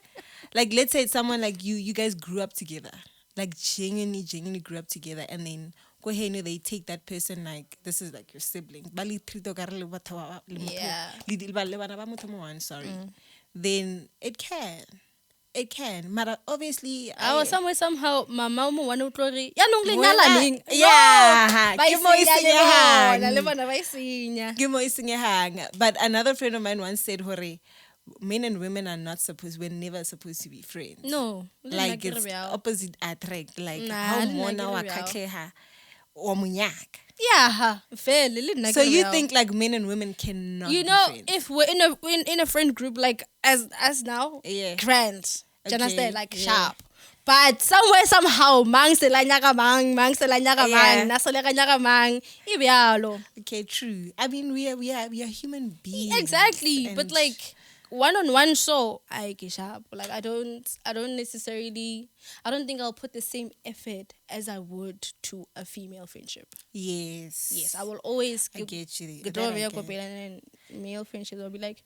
Like let's say it's someone like you guys grew up together. Like genuinely grew up together, and then they take that person like this is like your sibling. Yeah. Sorry. Then it can. But obviously I was somewhere somehow my mom want to glory. Ya nong le Wena- nyalaling. Yeah. Ba Ke mo e senyehang. le bona ba isinya. Ke mo e senyehang. But another friend of mine once said, "Hore, men and women are we're never supposed to be friends." No. Like it's opposite attract. Like Nah, how le nna mona ke wa re bjao. khatleha wa monyaka. Yeah, fair. Le nna So ke re you bjao. think like men and women cannot you be know friends? if we're in a friend group like as now, Yeah. grand. Do you Okay, understand? Like yeah. sharp. But somewhere somehow mang se la nyaka mang Yeah. na se le ka nyaka mang e bjalo. Okay, true. I mean we are human beings. Exactly. But and- like one-on-one show, I get sharp. Like I don't think I'll put the same effort as I would to a female friendship. Yes, I will always I get you. get That I over here, get. and male friendships. I'll be like,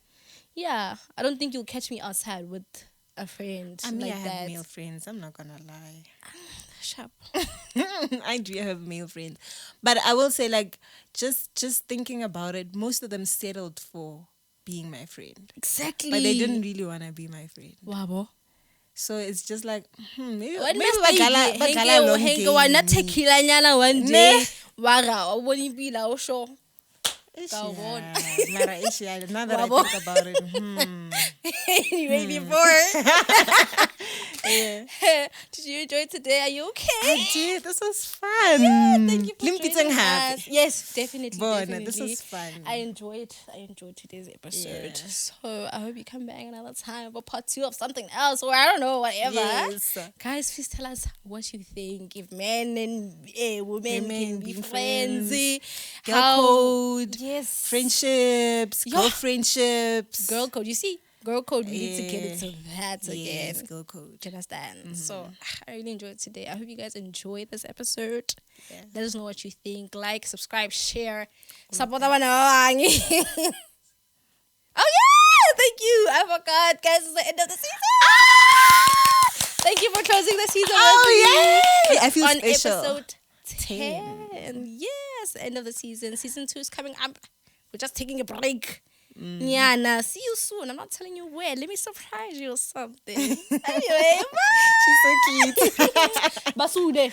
yeah, I don't think you'll catch me outside with a friend I mean, like I have that. male friends. I'm not gonna lie. Sharp. I do have male friends, but I will say, like, just thinking about it, most of them settled for being my friend, Exactly. but they didn't really want to be my friend. Wabo. So it's just like maybe When bagala long Henke game. wana tequila nyana one Ne. day. Wara o boni pila o show. Now Wabo. that I think about it, Anyway, before. yeah. Did you enjoy today? Are you okay? I did. This was fun. Thank you for Limpitseng joining happy. us. Yes, definitely. Bona, definitely. this was fun. I enjoyed today's episode. Yeah. So I hope you come back another time for part 2 of something else, or I don't know, whatever. Yes. Guys, please tell us what you think. If men and women can be being friends, Girl code. Yes, Friendships, Yeah. girl friendships. girl code. You see, girl code. We need to get Yeah. into that again. Yes, girl code. Do you understand? So I really enjoyed today. I hope you guys enjoyed this episode. Yeah. Let us know what you think. Like, subscribe, share. Support our Oh yeah! Thank you. I forgot, guys. It's the end of the season. Thank you for closing the season. Oh, with me yay! I feel on special. episode 10. Yes, end of the season. Season 2 is coming up. We're just taking a break. Nyana, see you soon. I'm not telling you where. Let me surprise you or something. Anyway, bye. She's so cute. Basude.